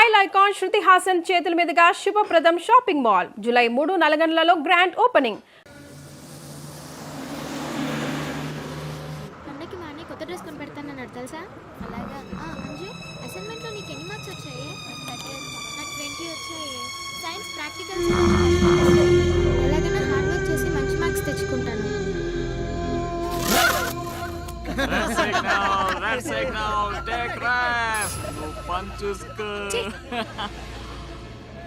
Style icon Shruti Haasan చేతుల మీదుగా Subhapradam shopping mall July 3 నల్గొండలలో గ్రాండ్ ఓపెనింగ్. పండగకి మా అన్నయ్య కొత్త డ్రెస్ కొని పెడతానన్నాడు తెలుసా. అలాగా అంజు, అసైన్మెంట్లో నీకు ఎన్ని మార్క్స్ వచ్చాయి? నాకు 20 వచ్చాయి. సైన్స్ ప్రాక్టికల్స్ ఎలాగైనా హార్డ్ వర్క్ చేసి మంచి మార్క్స్ తెచ్చుకుంటాను. That's it now. Take rest. No punches.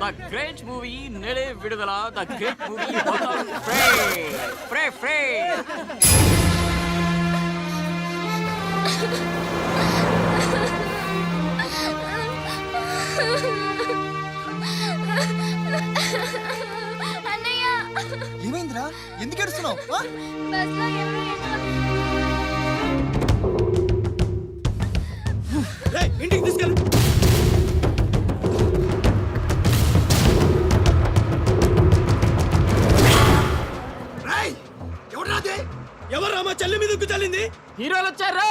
The great movie Nede Vidudala. The great movie Pray. అన్నయ్య, ఏమైందిరా? ఎందుకు ఏడుస్తున్నావు? బస్లో ఎవరో ఇంటికి తీసుకెళ్ళు. ఎవరు మా చెల్లి మీద చల్లింది? హీరోలు వచ్చారు.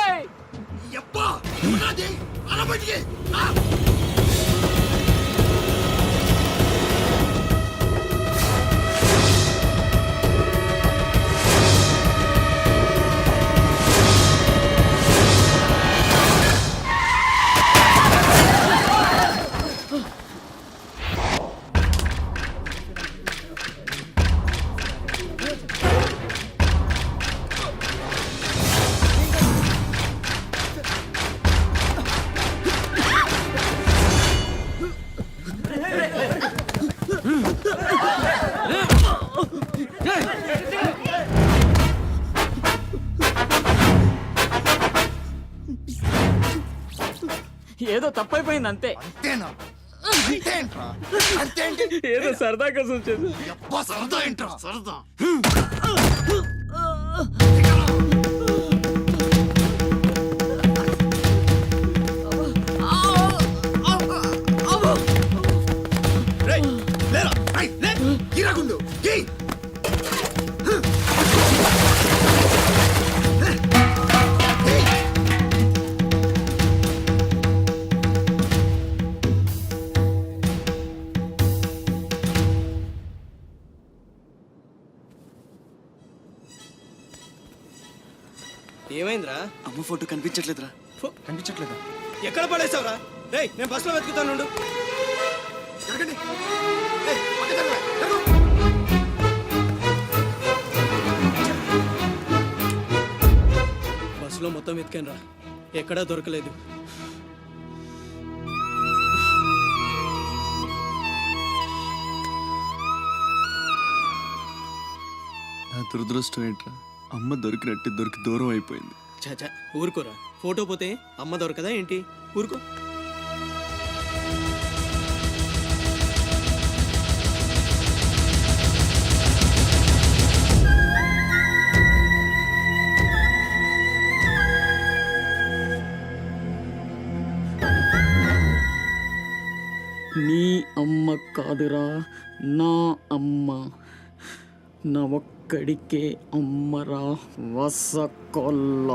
ఏదో తప్పైపోయింది అంతే. అంతేనా? అంతేంటి? ఏదో సరదా కోసం చేసి. సరదా ఏంట్రా? సరదా ఏమైందిరా? అమ్మ ఫోటో కనిపించట్లేదురా. కనిపించట్లేదా? ఎక్కడ పడేసావురా? రేయ్, నేను బస్సులో వెతుకుతాను. బస్సులో మొత్తం వెతికాను రా, ఎక్కడా దొరకలేదు. నా దురదృష్టం ఏంట్రా? అమ్మ దొరికి దూరం అయిపోయింది. చాచా, ఊరుకోరా. ఫోటో పోతే అమ్మ దొరకదా ఏంటి? ఊరుకో. నీ అమ్మ కాదురా, నా అమ్మ. నా ఒక్కడికే అమ్మరా వసకొల్ల.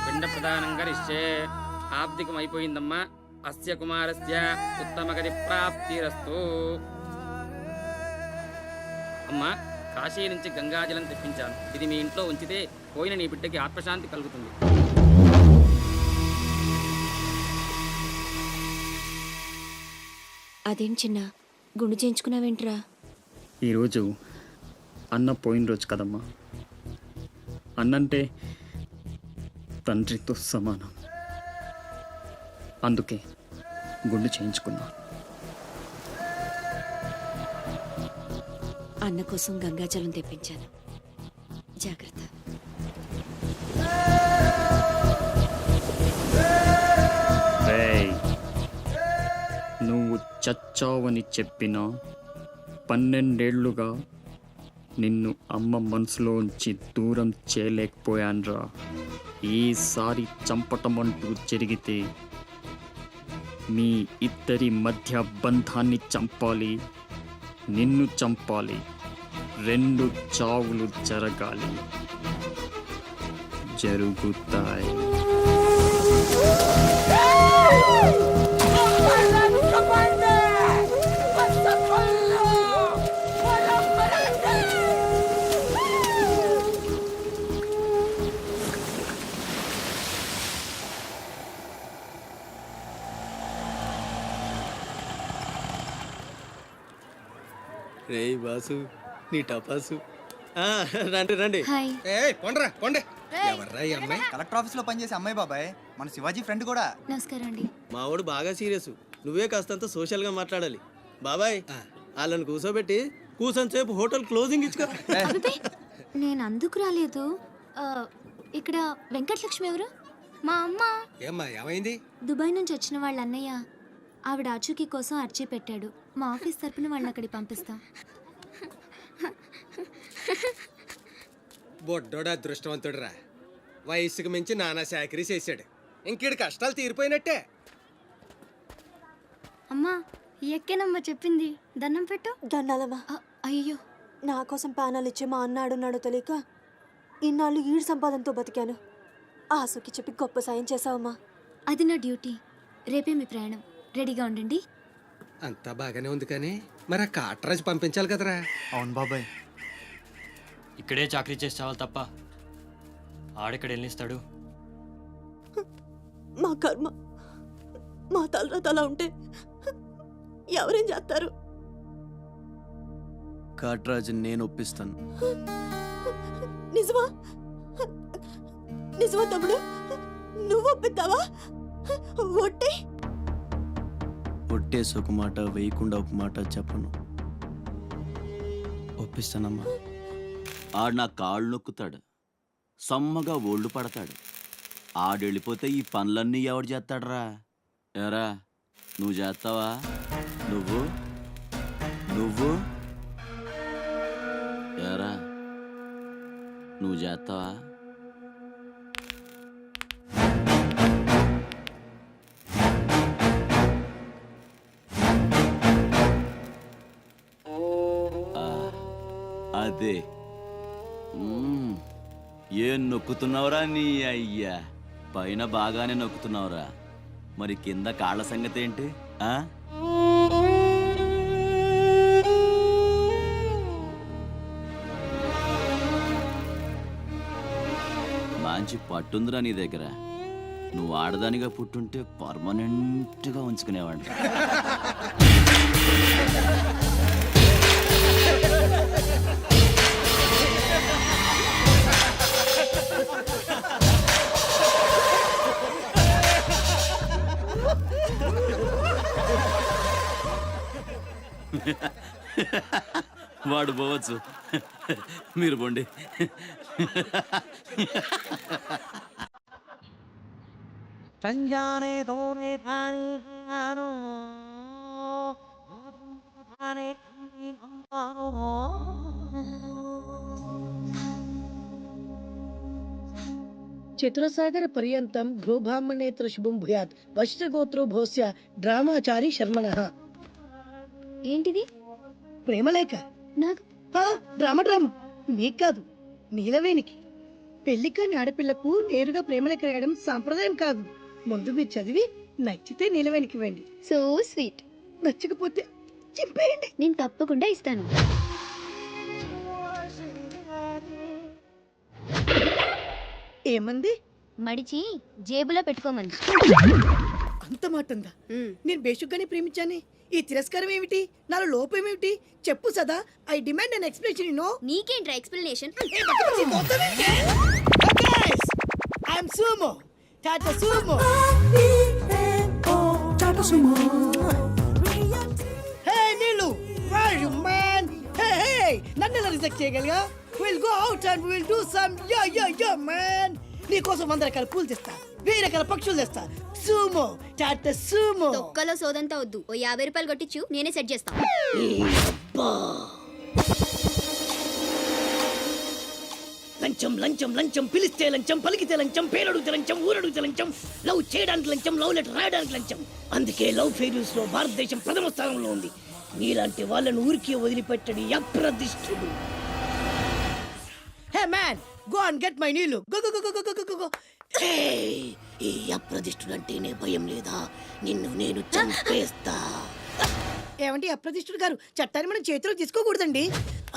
పిండ ప్రదానం కరిష్యే. ఆబ్దికం అయిపోయిందమ్మా. అస్య కుమారస్య ఉత్తమగతి ప్రాప్తిరస్తు. అమ్మా, కాశీ నుంచి గంగాజలం తెప్పించాను. ఇది మీ ఇంట్లో ఉంచితే పోయిన నీ బిడ్డకి ఆత్మశాంతి కలుగుతుంది. అదేం చిన్న గుండు చేయించుకున్నావేంట్రా? ఈరోజు అన్న పోయిన రోజు కదమ్మా. అన్నంటే తండ్రితో సమానం. అందుకే గుండు చేయించుకున్నా. అన్న కోసం గంగాజలం తెప్పించాను, జాగ్రత్త. నువ్వు చచ్చావని చెప్పిన 12 ఏళ్లుగా నిన్ను అమ్మ మనసులోంచి దూరం చేయలేకపోయాన్రా. ఈసారి చంపటం అంటూ జరిగితే మీ ఇద్దరి మధ్య బంధాన్ని చంపాలి, నిన్ను చంపాలి, 2 చావులు జరగాలి, జరుగుతాయి. రే బాసు నీ టపాసు రండి రండి. హాయ్. కొండ్రా కొండే ఎవర్రా ఈ అమ్మాయి? కలెక్టర్ ఆఫీస్ లో పనిచేసే అమ్మాయి బాబాయ్, మన శివాజీ ఫ్రెండ్ కూడా. నమస్కారం అండి. మావాడు బాగా సీరియస్, నువ్వే కాస్తంత సోషల్ గా మాట్లాడాలి. బాబాయ్ వాళ్ళని కూర్చోబెట్టి కూర్చొని సేపు హోటల్ క్లోజింగ్ ఇచ్చుకో. అబ్బే, నేను అందుకు రాలేదు. ఆ, ఇక్కడ వెంకటలక్ష్మి ఎవరు? మా అమ్మ. ఏమ్మా ఏమైంది? దుబాయ్ నుంచి వచ్చిన వాళ్ళ అన్నయ్య ఆవిడ ఆచూకీ కోసం అర్జీ పెట్టాడు. మా ఆఫీస్ తరపున వాళ్ళని అక్కడికి పంపిస్తాం. బొడ్డోడు అదృష్టవంతుడురా, వయసుకు మించి నానా చాకరీ చేశాడు. ఇంకేడు కష్టాలు తీరిపోయినట్టే. అమ్మా ఎక్కేనమ్మా చెప్పింది, దండం పెట్టు. దండాలమ్మా. అయ్యో, నా కోసం ప్యానాలు ఇచ్చే మా అన్న ఆడున్నాడో తెలియక ఇన్నాళ్ళు ఈడు సంపాదనతో బతికాను. ఆసుకి చెప్పి గొప్ప సాయం చేసావమ్మా. అది నా డ్యూటీ. రేపే మీ ప్రయాణం, రెడీగా ఉండండి. అంతా బాగానే ఉంది కానీ మరి ఆ కాట్రాజ్ పంపించాలి కదరా. అవును బాబాయ్. ఇక్కడే చాకరీ చేసి చావాలి తప్ప ఆడెక్కడ వెళ్ళిస్తాడు. మా కర్మ, మా తలరాత అలా ఉంటే ఎవరేం చేస్తారు? కాట్రాజు నేను ఒప్పిస్తాను. నిజమా? నిజమా తమ్ముడు? నువ్వు ఒప్పిద్దావా? ఒట్టి ఒట్టేసి ఒక మాట, వేయకుండా ఒక మాట చెప్పను. ఒప్పిస్తానమ్మా. ఆడు నా కాళ్ళు నొక్కుతాడు, సమ్మగా ఒళ్ళు పడతాడు. ఆడెళ్ళిపోతే ఈ పనులన్నీ ఎవడు చేస్తాడరా? ఎరా నువ్వు చేస్తావా? నువ్వు నువ్వు ఎరా నువ్వు చేస్తావా? అదే ఏం నొక్కుతున్నావురా నీ అయ్యా? పైన బాగానే నొక్కుతున్నావురా, మరి కింద కాళ్ళ సంగతి ఏంటి? మంచి పట్టుందిరా నీ దగ్గర. నువ్వు ఆడదానిగా పుట్టుంటే పర్మనెంట్గా ఉంచుకునేవాడు. వాడు పోవచ్చు, మీరు పోండి. చతురసాగర పర్యంతం భ్రూబ్రాహ్మణేతర శుభం భూయాత్ వశిష్ఠగోత్రో భోస్య డ్రామాచారి శర్మణః. ఏంటిది? ప్రేమలేఖ. నాకు డ్రామా మీకు కాదు, నీలవేణికి. పెళ్లి కాని ఆడపిల్లకు నేరుగా ప్రేమలేఖ రాయడం సాంప్రదాయం కాదు. ముందు మీరు చదివి నచ్చితే నీలవేణికి ఇవ్వండి. So sweet. నచ్చకపోతే చింపేయండి. నేను తప్పకుండా ఇస్తాను. ఏమంది? మడిచి జేబులో పెట్టుకోమంది. అంత మాట ఉందా? నేను బేషుగ్గానే ప్రేమించానే. ఈ తిరస్కారం ఏమిటి? నాలో లోపం ఏమిటి? చెప్పు Sada. I demand an explanation. No, నీకేంట్రా explanation? I'm Sumo, Tata Sumo. Hey Neelu, where are you man? Hey, నన్ను ఎలా రిజెక్ట్ చేయగలిగా? We'll go out and we'll do some yeah man. నీకోసం 100 రకాల పూలు తెస్తా, 1000 రకాల పక్షులు తెస్తా. Sumo, Tata Sumo. తొక్కలో సోదంతా వద్దు, ఓ 50 రూపాయలు కొట్టించు, నేనే సెట్ చేస్తా. లంచం లంచం లంచం, పిలిస్తే లంచం, పలికితే లంచం, పేరడుగుతే లంచం, ఊరడుగుతే లంచం, లవ్ చేయడానికి లంచం, లవ్ లెటర్ రాయడానికి లంచం. అందుకే లవ్ ఫెయిల్యూర్స్ లో భారతదేశం ప్రథమ స్థానంలో ఉంది. నీలాంటి వాళ్ళను ఊరికే వదిలిపెట్టడి అప్రదిష్టుడు. Hey man, go and get my నీళ్ళు. Go go go go go go go. ఏయ్, ఈ అప్రదిష్టుడు అంటేనే భయం లేదా? నిన్ను నేను చంపేస్తా. ఏమండి అప్రదిష్టుడు గారు, చట్టాన్ని మనం చేతిలో తీసుకోకూడదండి.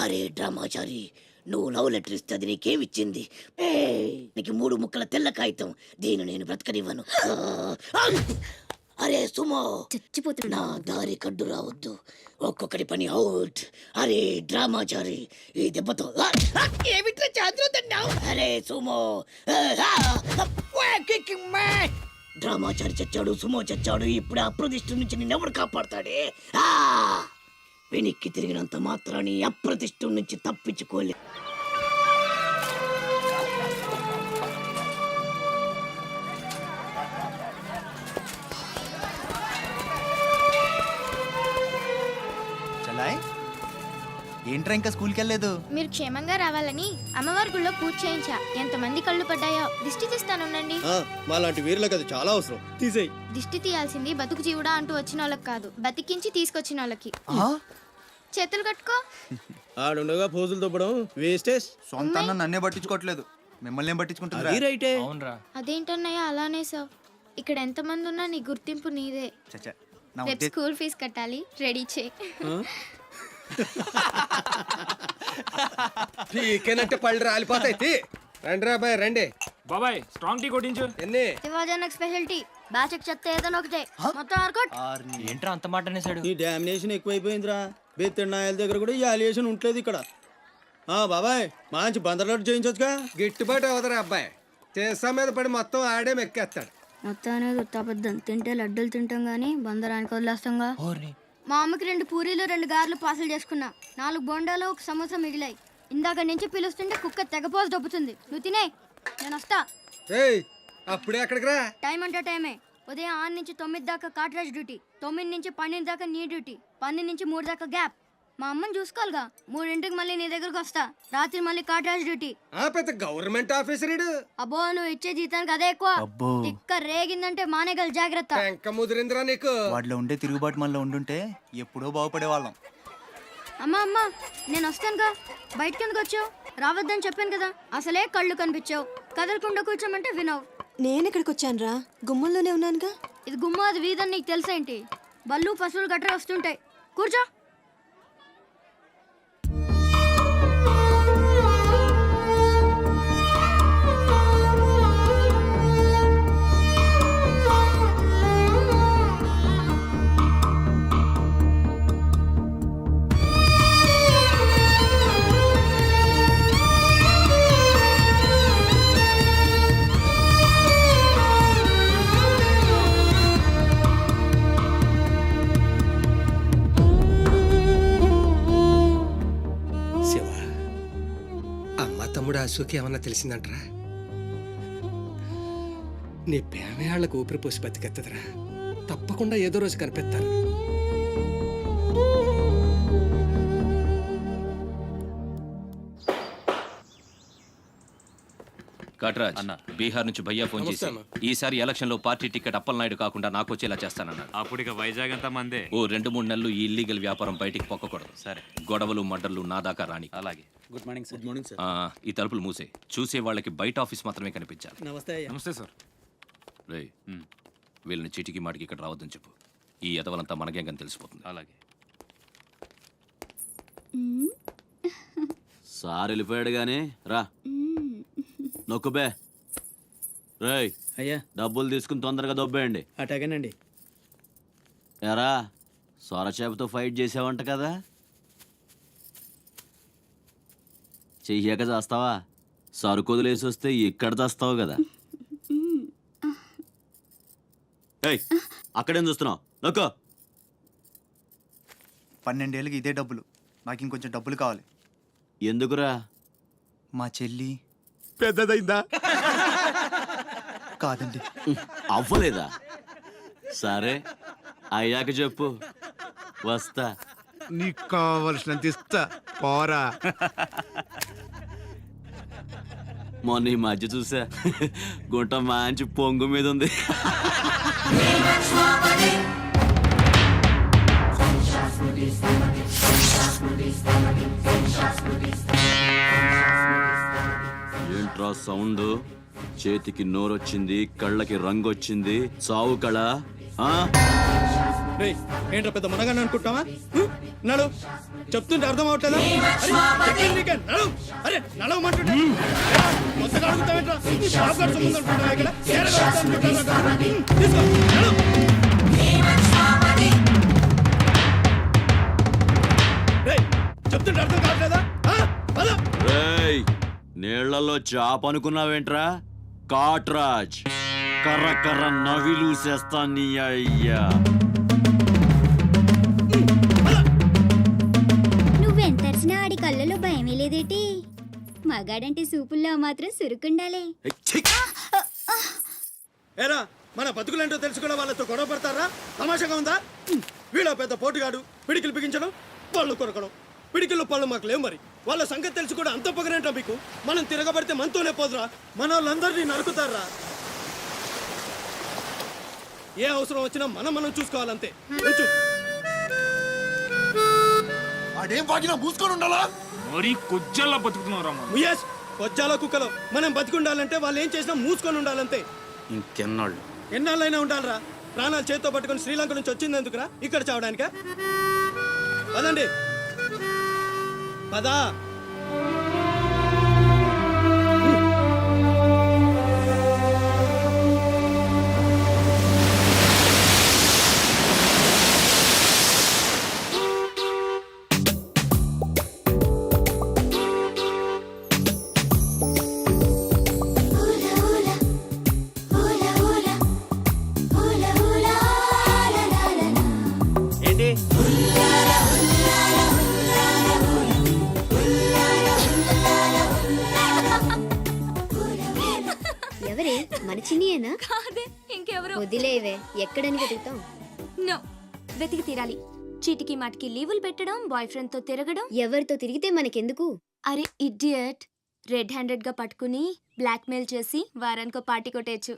అరే డ్రామాచారి, నువ్వు లవ్ లెటర్ ఇస్తే అది నీకేమిచ్చింది? నీకు 3 ముక్కల తెల్ల కాగితం. దీన్ని నేను బ్రతకనివ్వను. అరే సుమో, చచ్చిపోతున్నా. దారి కడ్డు రావద్దు, ఒక్కొక్కటి పని అవుట్. అరే డ్రామాచారి, ఈ దెబ్బతో ఏమిట్రా చాదురుతున్నావు? అరే సుమో, డ్రామాచారి చచ్చాడు, సుమో చచ్చాడు. ఇప్పుడు అప్రతిష్ఠ నుంచి నిన్నెవడు కాపాడతాడే? వెనక్కి తిరిగినంత మాత్రాన్ని అప్రతిష్ఠ నుంచి తప్పించుకోలే. చలాయ్, ఏంట్రా ఇంకా స్కూల్కి వెళ్ళలేదు? మీరు క్షేమంగా రావాలని అమ్మవారి గుళ్ళో పూజ చేయించా. ఎంతమంది కళ్ళు పడ్డాయో. దిష్టి తీస్తానుండండి. మాలాంటి వీరులకు అది చాలా అవసరం. తీసేయి. దిష్టి తీయాల్సింది బతుకు జీవుడా అంటూ వచ్చిన వాళ్ళకి కాదు, బతికించి తీసుకొచ్చిన వాళ్ళకి. చేతులు కట్టుకో. ఆడుండగా పోజులు తొప్పడం వేస్టేజ్. సొంత అన్న నన్నే పట్టించుకోవట్లేదు, మిమ్మల్ని ఏం పట్టించుకుంటారా? రైటే. అవునరా. అదేంటన్నయ్య అలానే సార్, ఇక్కడ ఎంతమంది ఉన్నా నీ గుర్తింపు నీదే. చచ్చా, నా రేపు స్కూల్ ఫీజు కట్టాలి, రెడీ చేయి. పీకేనంటే పళ్ళు రాలిపోతాయి. రండి రా బాయ్, రండి. బాబాయ్ స్ట్రాంగ్ టీ కొట్టించు. ఎన్ని? శివాజనక్ స్పెషాలిటీ బ్యాచ్ చెత్త ఏదైనా ఒకటే, మొత్తం ఆర్కోట్. ఏంట్రా అంత మాట అనేసాడు? ఈ డామినేషన్ ఎక్కువైపోయిందిరా. బెత్తెన్నాయల దగ్గర కూడా ఈ అలియేషన్ ఉంటలేదు ఇక్కడ. బాబాయ్, మంచి బందర్లాట్ చేయించొచ్చుగా. గిట్టుబాటు అవుతారా అబ్బాయి? చేసా మీద పడి మొత్తం ఆడే మెక్కేస్తాడు. మొత్తం అనేది ఉత్తాబద్ధం. తింటే లడ్డూలు తింటాం గానీ బందరానికి వదిలేస్తాంగా. మా అమ్మకి 2 పూరీలు 2 గారెలు పార్సల్ చేసుకున్నా. 4 బోండాలు 1 సమోసా మిగిలాయి. ఇందాక నుంచి పిలుస్తుంటే కుక్క తెగపోసి దొబ్బుతుంది. నువ్వు తినే, నేను వస్తా. ఏయ్, అప్పుడే అక్కడికి రా. టైం అంటే టైమే. ఉదయం 6 నుంచి 9 దాకా కాట్రాజ్ డ్యూటీ, 9 నుంచి 12 దాకా నీ డ్యూటీ, 12 నుంచి 3 దాకా గ్యాప్. మా అమ్మని చూసుకోవాలిగా. 3ంటికి మళ్ళీ నీ దగ్గరకు వస్తా. రాత్రి మళ్ళీ కాట్రాజ్ డ్యూటీ. పెద్ద గవర్నమెంట్ ఆఫీసర్. అబ్బో, నువ్వు ఇచ్చే జీతానికి అదే ఎక్కువ. తిక్క రేగిందంటే మానేగల జాగ్రత్త. ఇంకా ముదిరిందిరా నీకు. వాటిలో ఉండే తిరుగుబాటు మనలో ఉండుంటే ఎప్పుడో బాగుపడే వాళ్ళం. అమ్మా అమ్మా, నేను వస్తానుగా. బయటకి ఎందుకు వచ్చావు? రావద్దని చెప్పాను కదా. అసలే కళ్ళు కనిపించావు. కదలకుండా కూర్చోమంటే వినవు. నేను ఇక్కడికి వచ్చానురా, గుమ్మంలోనే ఉన్నానుగా. ఇది గుమ్మ, అది వీధని నీకు తెలుసేంటి? బళ్ళు పశువులు గట్రా వస్తుంటాయి. కూర్చో. తమ్ముడు అశోక్ ఏమన్నా తెలిసిందంటరా? నీ ప్రేమే వాళ్ళకు ఊపిరి పోసి బతికెత్తదరా. తప్పకుండా ఏదో రోజు కనిపెత్తారు. కట్రాజ్ అన్న, బీహార్ నుంచి భయ్యా ఫోన్ చేసి ఈసారి ఎలక్షన్ లో పార్టీ టికెట్ అప్పలనాయుడు కాకుండా నాకు వచ్చేలా చేస్తానన్నాడు. అప్పుడు ఇక వైజాగ్ అంతా మందే. ఓ 2-3 నెలలు ఈ ఇల్లీగల్ వ్యాపారం బయటికి పొక్కకూడదు. సరే, గొడవలు మడ్డర్లు నా దాకా రాని. అలాగే. Good morning sir. Good morning sir. ఈ తలుపులు మూసే. చూసే వాళ్ళకి బయట ఆఫీస్ మాత్రమే కనిపించాలి. నమస్తే. నమస్తే సార్. రే, వీళ్ళని చీటికి మాటికి ఇక్కడ రావద్దని చెప్పు. ఈ ఎదవలంతా మనకేం తెలిసిపోతుంది. అలాగే. సార్ వెళ్ళిపోయాడు గానీ రా. నొక్కుబే. రేయ్, అయ్యా డబ్బులు తీసుకుని తొందరగా దొబ్బేయండి. అటాగేనండి. ఎరా, సొరచేపతో ఫైట్ చేసావంట కదా? చెయ్యాక చేస్తావా? సరుకొదిలేసి వస్తే ఇక్కడ చేస్తావు కదా. ఏయ్, అక్కడేం చూస్తున్నావు? నొక్కో. 12 ఏళ్ళకి ఇదే డబ్బులు. నాకు ఇంకొంచెం డబ్బులు కావాలి. ఎందుకురా? మా చెల్లి పెద్దదైందా? కాదండి. అవ్వలేదా? సరే, అయ్యాక చెప్పు, వస్తా. నీకు కావలసినంత ఇస్తా, పోరా. మొన్న ఈ మధ్య చూసా, గుంట మంచి పొంగు మీద ఉంది. ఏంట్రా సౌండ్? చేతికి నోరొచ్చింది, కళ్ళకి రంగొచ్చింది, చావు కళ. ఆ? ఏంట్రా పెద్ద మనగాని అనుకుంటావా? నడు చెప్తుంటే అర్థం అవట్లేదా? అరే నడవమంటుంటే మొత్తగా అడుగుతావేంట్రా? ఈ షాప్ గారి సంబంధం అనుకుంటావా ఇక్కడ? ఏరగా అనుకుంటావా? తీసుకో, నడు. రేయ్, చెప్తుంటే అర్థం కావట్లేదా? పద. రేయ్, నీళ్లలో చాప అనుకున్నావేంట్రా? కాట్రాజ్ కర్ర కర్ర నవిలూసేస్తా నీ అయ్యా. నువ్వెంతరిసినా ఆడి కళ్ళలో భయమే లేదేటి? మగాడంటే సూపుల్లో మాత్రం సురుకుండాలే. ఏరా మన బతుకులేంటో తెలుసు కూడా వాళ్ళతో గొడవ పడతారా? తమాషాగా ఉందా? వీళ్ళ పెద్ద పోటుగాడు పిడికిలు బిగించడం, పళ్ళు కొరకడం. పిడికిల్లో పళ్ళు మాకు లేవు, మరి వాళ్ళ సంగతి తెలుసు కూడా అంత పొగరేంటా మీకు? మనం తిరగబడితే మనతోనే పోదురా, మన వాళ్ళందరినీ నరుకుతారా? ఏ అవసరం వచ్చినా మనం చూసుకోవాలంతే. మరీ కొజ్జల్లా బతుకుతున్నావు ముయేష్, కొజ్జాల కుక్కలో మనం బతికుండాలంటే వాళ్ళు ఏం చేసినా మూసుకొని ఉండాలంతే. ఇంకెన్నాళ్ళు? ఎన్నాళ్ళైనా ఉండాలరా? ప్రాణాలు చేత్తో పట్టుకొని శ్రీలంక నుంచి వచ్చింది ఎందుకురా? ఇక్కడ చావడానికా? పదండి, పదా. ఎవరే మన చిన్నియేనా? కాదే, ఇంకెవరు? వదిలేవే, ఎక్కడని వెతుకుతాం? నో, వెతికి తీరాలి. చీటికి మాటికి లీవులు పెట్టడం, బాయ్ ఫ్రెండ్ తో తిరగడం. ఎవరితో తిరిగితే మనకెందుకు? అరే ఇడియట్, రెడ్ హ్యాండెడ్ గా పట్టుకుని బ్లాక్ మెయిల్ చేసి వారానికో పార్టీ కొట్టేయచ్చు.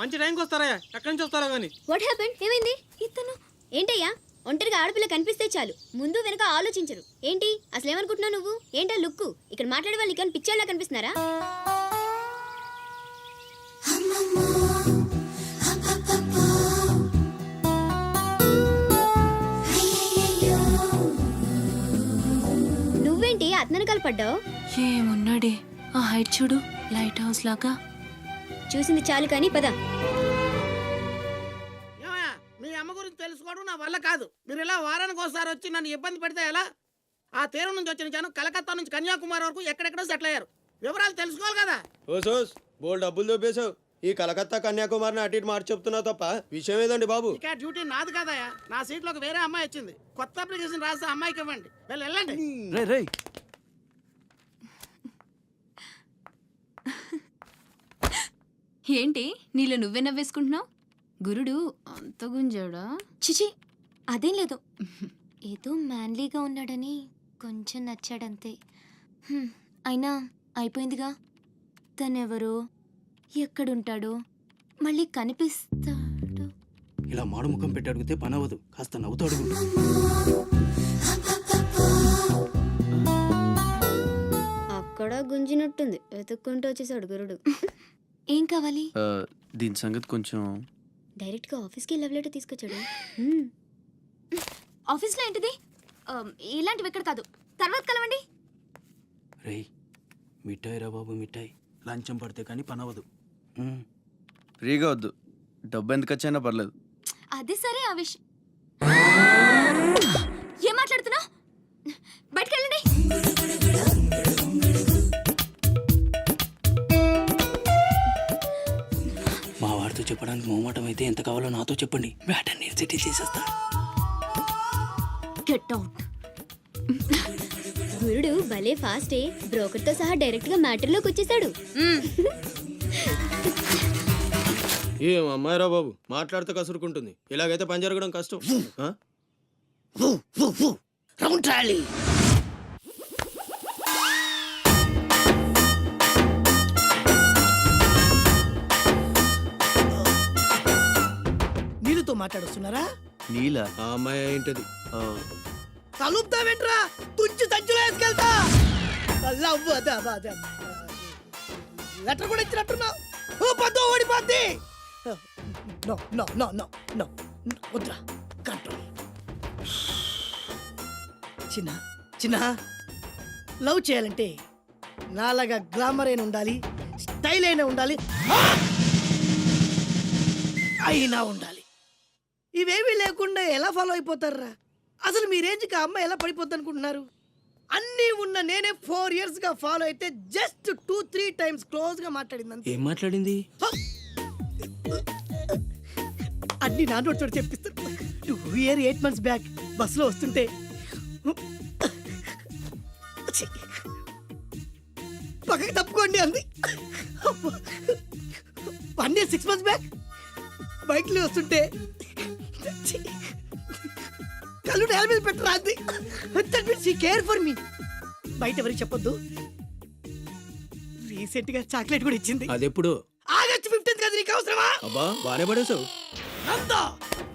మంచి టైంకి వస్తారా? ఎక్కడి నుంచి వస్తారా కానీ? What happened? ఏమైంది? ఇతను ఏంటయ్యా, ఒంటరిగా ఆడపిల్ల కనిపిస్తే చాలు ముందు వెనక ఆలోచించరు. ఏంటి అసలు ఏమనుకుంటున్నావు నువ్వు? ఏంటా లుక్కు? ఇక్కడ మాట్లాడే వాళ్ళు ఇక్కడ పిక్చర్లా కనిపిస్తున్నారా? నువ్వేంటి అతనకాలు పడ్డావు? ఏమున్నాడే, ఆ హైట్ చూడు, లైట్ హౌస్ లాగా. చూసింది చాలు కానీ పద. మీ అమ్మ గురించి తెలుసుకోవడం నా వల్ల కాదు. మీరు ఇలా వారానికి ఒకసారి వచ్చి నన్ను ఇబ్బంది పెడితే ఎలా? ఆ తీరం నుంచి వచ్చిన జనం కలకత్తా నుంచి కన్యాకుమారి వరకు ఎక్కడెక్కడో సెటిల్ అయ్యారు. వివరాలు తెలుసుకోవాలి కదా. ఓసోస్ బోల్ డబ్బులు దొబ్బేశావు. ఈ కలకత్తా కన్యాకుమారిని అటు ఇటు మార్చి చెప్తున్నావు తప్ప విషయం ఏదండి బాబు? ఇక డ్యూటీ నాది కదయా. నా సీట్లోకి వేరే అమ్మాయి వచ్చింది. కొత్త అప్లికేషన్ రాస్తే అమ్మాయికి ఇవ్వండి. వెళ్ళండి. ఏంటి నీలో నువ్వే నవ్వేసుకుంటున్నావు? గురుడు అంత గుంజాడా? చిచి, అదేం లేదు. ఏదో మ్యాన్లీగా ఉన్నాడని కొంచెం నచ్చాడంతే. అయినా అయిపోయిందిగా. తనెవరో, ఎక్కడుంటాడో, మళ్ళీ కనిపిస్తాడు. ఇలా మాడు ముఖం పెట్టి అడిగితే పని అవ్వదు. కాస్త నవ్వుతూ అడుగు. అక్కడ గుంజినట్టుంది. వెతుక్కుంటూ వచ్చేసాడు గురుడు. ఏం కావాలి? దీని సంగతి కొంచెం. డైరెక్ట్ గా ఆఫీస్కి లవ్ లెటర్ తీసుకొచ్చాడు. ఆఫీస్లో ఏంటిది? ఇలాంటివి ఎక్కడ కాదు, తర్వాత కలవండి. రేయ్, మిఠాయి రా బాబు, మిఠాయి. లంచం పడితే కానీ పని అవ్వదు. ఫ్రీగా వద్దు, డబ్బు ఎంత ఖర్చైనా పర్లేదు. అది సరే, ఆ విషయం ఏం మాట్లాడుతున్నావు? బయటకు వెళ్ళండి. మా వాడితో చెప్పడానికి మొహమాటం అయితే ఎంత కావాలో నాతో చెప్పండి. బ్యాటర్ నేను సెటిల్ చేసేస్తాను. Get out. గురుడు భలే ఫాస్టే, బ్రోకర్ తో సహా డైరెక్ట్ గా మ్యాటర్లోకి వచ్చేసాడు. ఏం అమ్మాయిరా బాబు, మాట్లాడితే కసురుకుంటుంది. ఇలాగైతే పని జరగడం కష్టం. ఆ? Round trolley. నీళ్ళతో మాట్లాడుస్తున్నారా? నీలా ఆ అమ్మాయి ఏంటది? కలుపుతావేంట్రా? తుంచి సంచులో వేసుకెళ్తా. లెటర్ కూడా ఇచ్చినట్టున్నావు. పద్దు ఓడిపోద్ది. No no no no no వద్దురా, కంట్రోల్. చిన్న చిన్న లవ్ చేయాలంటే నాలాగా గ్లామర్ అయినా ఉండాలి, స్టైల్ అయినా ఉండాలి, అయినా ఉండాలి. ఇవేమీ లేకుండా ఎలా ఫాలో అయిపోతారా? అసలు మీ రేంజ్కి ఆ అమ్మాయి ఎలా పడిపోద్ది అనుకుంటున్నారు? అన్నీ ఉన్న నేనే 4 years గా ఫాలో అయితే జస్ట్ 2-3 times క్లోజ్ గా మాట్లాడింది అంతే. ఏం మాట్లాడింది? అన్ని నా నోట్ చోటు చెప్పిస్తాను. 8 months బ్యాక్ బస్సులో వస్తుంటే ఛీ, పక్కకి తప్పుకోండి అంది. 1 year 6 months బ్యాక్ బైక్లో వస్తుంటే ఛీ, కళ్ళు నేల మీద పెట్టరా అంది. That means she care for me. బయట ఎవరికి చెప్పొద్దు. రీసెంట్ గా చాక్లెట్ కూడా ఇచ్చింది. అదెప్పుడు? ఆగస్ట్ 15th కదా, నీకు అవసరమా? అబ్బా బానే పడేసావు. నంద,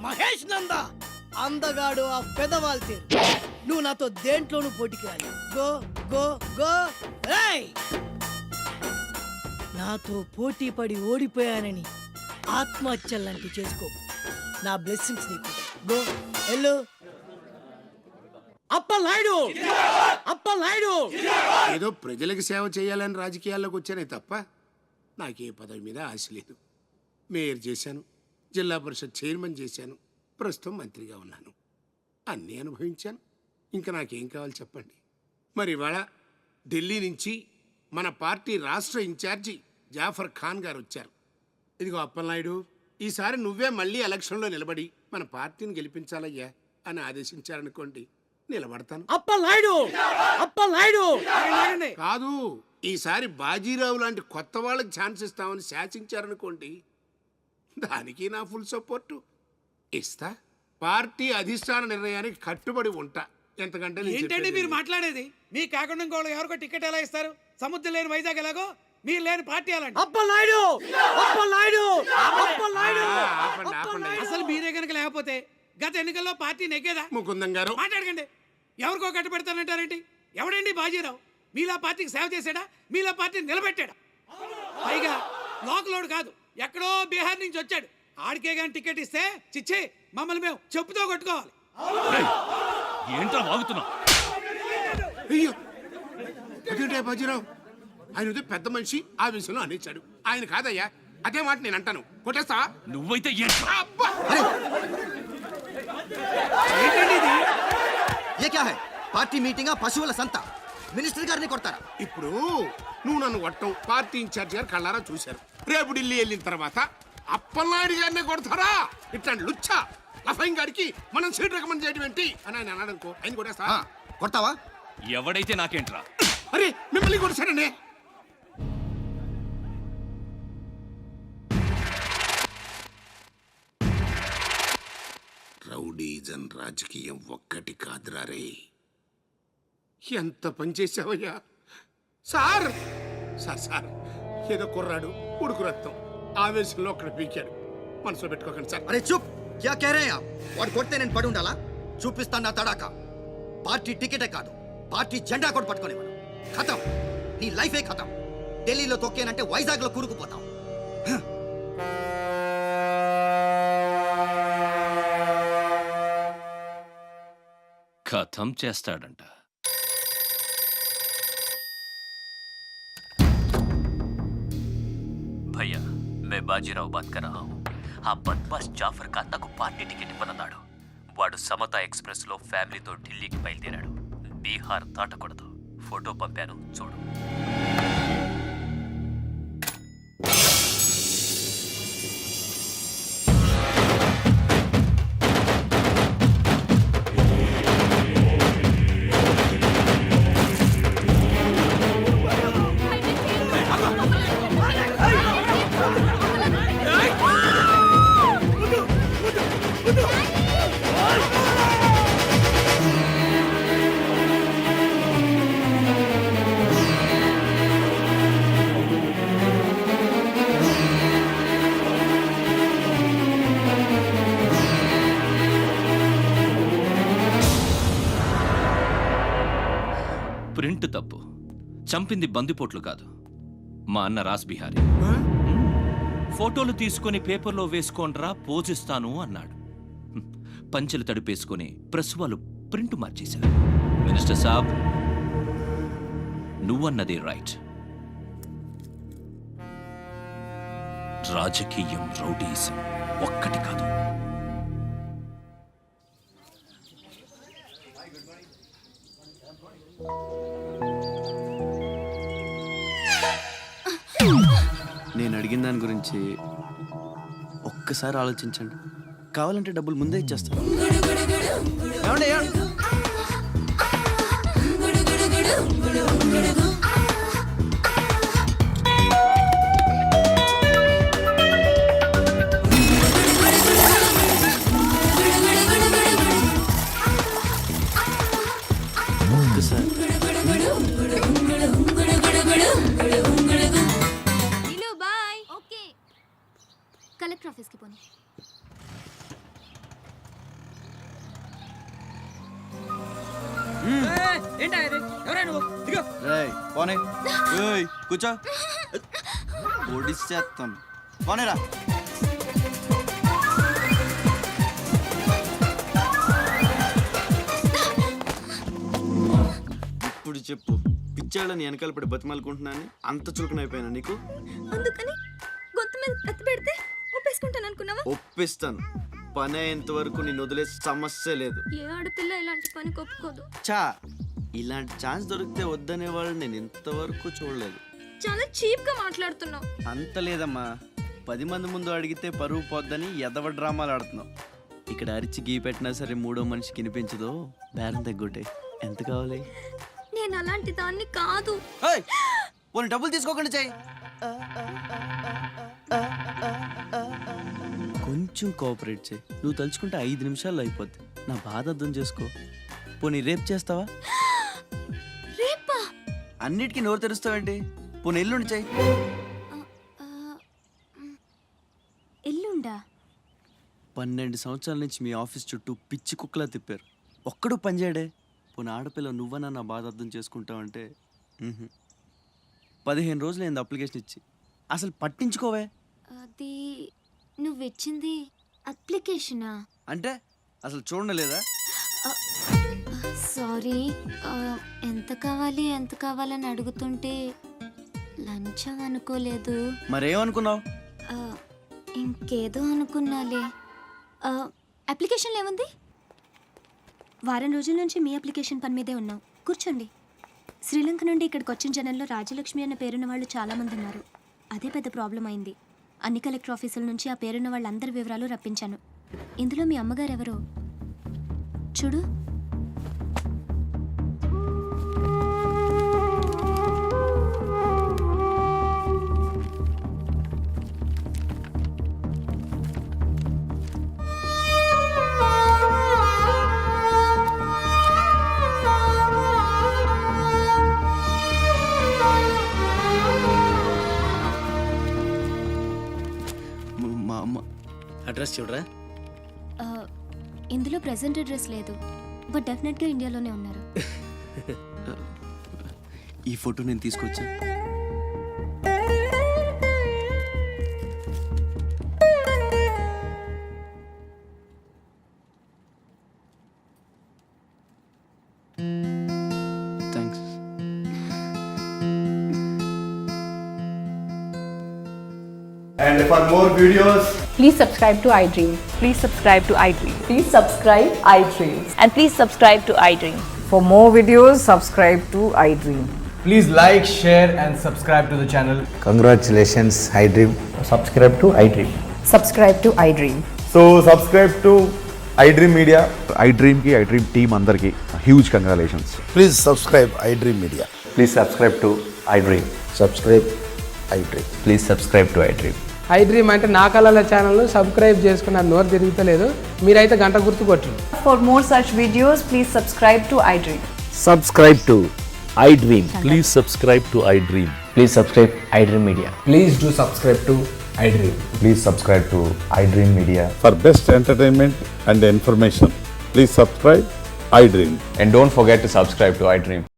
మహేష్ నంద, అందగాడు ఆ పెదవాల్ తీరు. నువ్వు నాతో దేంట్లోనూ పోటీకి రాలి. Go go go. ఏయ్! నాతో పోటీ పడి ఓడిపోయానని ఆత్మహత్యలాంటి చేసుకో. నా బ్లెస్సింగ్స్ నీకు. గో వెళ్ళు. అప్పలాయుడు ఏదో ప్రజలకు సేవ చేయాలని రాజకీయాల్లోకి వచ్చానే తప్ప నాకే పదవి మీద ఆశ లేదు. మేయర్ చేశాను, జిల్లా పరిషత్ చైర్మన్ చేశాను, ప్రస్తుతం మంత్రిగా ఉన్నాను. అన్నీ అనుభవించాను. ఇంకా నాకేం కావాలి చెప్పండి. మరి ఇవాళ ఢిల్లీ నుంచి మన పార్టీ రాష్ట్ర ఇన్ఛార్జి జాఫర్ ఖాన్ గారు వచ్చారు. ఇదిగో అప్పలనాయుడు, ఈసారి నువ్వే మళ్ళీ ఎలక్షన్లో నిలబడి మన పార్టీని గెలిపించాలయ్యా అని ఆదేశించారనుకోండి, నిలబడతాను. కాదు, ఈసారి బాజీరావు లాంటి కొత్త వాళ్ళకి ఛాన్స్ ఇస్తామని శాసించారనుకోండి, దానికి నా ఫుల్ సపోర్టు ఇస్తా. పార్టీ అధిష్టాన నిర్ణయానికి కట్టుబడి ఉంటా. ఎంతకంటే ఏంటండి మీరు మాట్లాడేది? మీ కాకుండా ఇంకోళ్ళు ఎవరికో టికెట్ ఎలా ఇస్తారు? సముద్రం లేని వైజాగ్ ఎలాగో మీరు లేని పార్టీ అలాంటి. అసలు మీరే కనుక లేకపోతే గత ఎన్నికల్లో పార్టీ నెగ్గేదా? ముకుందం గారు మాట్లాడకండి. ఎవరికో కట్టు పెడతానంటారేంటి? ఎవడండి బాజీరావు? మీలా పార్టీకి సేవ చేశాడా? మీలా పార్టీని నిలబెట్టాడా? పైగా లోకలోడు కాదు, ఎక్కడో బీహార్ నుంచి వచ్చాడు. ఆడికే కానీ టికెట్ ఇస్తే చిచ్చే మమ్మల్ని మేము చెప్పుతో కొట్టుకోవాలి. ఏంట్రా వాగుతున్నావు? అయ్యో అదేంటే బాజీరావు, ఆయన ఉదయం పెద్ద మనిషి ఆ విషయంలో అనేచ్చాడు. ఆయన కాదయ్యా, అదే మాట నేను అంటాను. కొట్టేస్తా. నువ్వైతే పార్టీ మీటింగ్ పశువుల సంత. మినిస్టర్ గారిని కొడతారా? ఇప్పుడు నువ్వు నన్ను కొట్టం పార్టీ ఇన్ఛార్జ్ గారు కళ్ళారా చూశారు. రేపు ఢిల్లీ వెళ్ళిన తర్వాత అప్పలనాయుడు గారిని కొడతారా? ఇట్లాంటి లుచ్చా లఫైన్ గారికి మనం సీట్ రికమెండ్ చేయడం ఏంటి అని ఆయన అన్నాడు అనుకో, ఆయన కొట్టేస్తా. కొడతావా? ఎవడైతే నాకేంట్రా? అరే మిమ్మల్ని కొడతాడండి. రౌడీజన్ రాజకీయం ఒక్కటి కాదురా రే. ఎంత పనిచేసావయ్యా సార్. సార్ సార్ ఏదో కుర్రాడు, ఉడుకు రక్తం, ఆవేశంలో అక్కడ పీకాడు. మనసులో పెట్టుకోకండి సార్. అరే చూప్, క్యా కహ రహే ఆప్? వాడు కొడితే నేను పడి ఉండాలా? చూపిస్తాను నా తడాక. పార్టీ టికెటే కాదు, పార్టీ జెండా కూడా పట్టుకోనివ్వను. ఖతం, నీ లైఫే ఖతం. ఢిల్లీలో తొక్కేనంటే వైజాగ్లో కూరుకుపోతాం. ఖతం చేస్తాడంట. भैया मैं बाजीराव बात कर रहा हूँ. ఆ బద్మాష్ జాఫర్ ఖాన్ నాకు పార్టీ టికెట్ ఇవ్వనన్నాడు. వాడు సమత ఎక్స్ప్రెస్లో ఫ్యామిలీతో ఢిల్లీకి బయలుదేరాడు. బీహార్ దాటకూడదు. ఫోటో పంపాను, చూడు. ప్రింట్ తప్పు. చంపింది బందిపోట్లు కాదు, మా అన్న రాస్ బిహారీ. ఫోటోలు తీసుకొని పేపర్లో వేసుకోండ్రా, పోజిస్తాను అన్నాడు. పంచెలు తడిపేసుకొని ప్రెస్ వాళ్ళు ప్రింట్ మార్చేశారు. మినిస్టర్ సాబ్, నువ్వన్నది రైట్. రాజకీయం, రౌడీయిజం ఒక్కటి కాదు. నేను అడిగిన దాని గురించి ఒక్కసారి ఆలోచించండి. కావాలంటే డబ్బులు ముందే ఇచ్చేస్తాను. ఏమండి? బాయ్. ఓకే, కలెక్టర్ ఆఫీస్కి పోనీ. రేయ్, పోనీ. ఏయ్, కూర్చో. ఒడిసేస్తాను. పోనేరా. ఇప్పుడు చెప్పు, పిచ్చాళ్ళని వెనకాల పడి బతిమాలుకుంటున్నాను, అంత చులకనైపోయాను నీకు? అందుకని గొంతు మీద కత్తి పెడితే ఒప్పేసుకుంటాను అనుకున్నావా? ఒప్పిస్తాను. పని అయ్యేంత వరకు నేను వదిలే సమస్య లేదు. ఏ ఆడపిల్ల ఇలాంటి పని ఒప్పుకోదు. చా, ఇలాంటి ఛాన్స్ దొరికితే వద్దనే వాళ్ళు నేను ఇంతవరకు చూడలేదు. చాలా చీప్ గా మాట్లాడుతున్నావు. అంత లేదమ్మా, 10 మంది ముందు అడిగితే పరువు పోద్దని ఎదవ డ్రామాలు ఆడుతున్నావు. ఇక్కడ అరిచి గీ పెట్టినా సరే మూడో మనిషికి వినిపించదో, బేరం తగ్గొట్టే. ఎంత కావాలి? నేను అలాంటి దాన్ని కాదు. పోనీ డబ్బులు తీసుకోకుండా చెయ్యి. కొంచెం కోఆపరేట్ చేయి. నువ్వు తలుచుకుంటే 5 నిమిషాల్లో అయిపోద్ది. నా బాధ అర్థం చేసుకో. పోనీ రేపు చేస్తావా? రేపా? అన్నిటికీ నోరు తెరుస్తావేంటి? పోనీ ఎల్లుండి చెయ్యి. ఎల్లుండా? 12 సంవత్సరాల నుంచి మీ ఆఫీస్ చుట్టూ పిచ్చి కుక్కలా తిప్పారు, ఒక్కడు పనిచేయడే. పోనీ ఆడపిల్ల నువ్వన్నా నా బాధ అర్థం చేసుకుంటావంటే 15 రోజులు అయింది అప్లికేషన్ ఇచ్చి, అసలు పట్టించుకోవే. అది నువ్వు ఇచ్చింది అప్లికేషనా? అంటే అసలు చూడలేదా? సారీ, ఎంత కావాలని అడుగుతుంటే లంచం అనుకోలేదు. మరేమనుకున్నావు? ఇంకేదో అనుకున్నాలే. అప్లికేషన్లో ఏముంది? వారం రోజుల నుంచి మీ అప్లికేషన్ పని మీదే ఉన్నాం. కూర్చోండి. శ్రీలంక నుండి ఇక్కడికి వచ్చిన జనంలో రాజలక్ష్మి అన్న పేరున్న వాళ్ళు చాలామంది ఉన్నారు. అదే పెద్ద ప్రాబ్లం అయింది. అన్ని కలెక్టర్ ఆఫీసుల నుంచి ఆ పేరున్న వాళ్ళందరి వివరాలు రప్పించాను. ఇందులో మీ అమ్మగారు ఎవరో చూడు. అడ్రస్ చూడరా. ఇందులో ప్రెసెంట్ అడ్రస్ లేదు, బట్ డెఫినెట్గా ఇండియాలోనే ఉన్నారు. ఈ ఫోటో నేను తీసుకొచ్చా. Thanks. And for more videos, Please subscribe to iDream. Please subscribe to iDream. Please subscribe iDream. And please subscribe to iDream. For more videos, subscribe to iDream. Please like, share and subscribe to the channel. Congratulations iDream. Subscribe to iDream. Subscribe to iDream. So subscribe to iDream Media. iDream కి iDream team అందరికి huge congratulations. Please subscribe iDream media. Please subscribe to iDream. Subscribe iDream. Please subscribe to iDream. iDream అంటే నా కళల channel subscribe చేసుకున్న నోరు తిరుగుతలేదు. మీరైతే గంట గుర్తు కొట్టండి. For more such videos, please subscribe to iDream. Subscribe to iDream. Please subscribe to iDream. Please subscribe iDream media. Please do subscribe to iDream. Please subscribe to iDream media. For best entertainment and information please subscribe iDream. And don't forget to subscribe to iDream.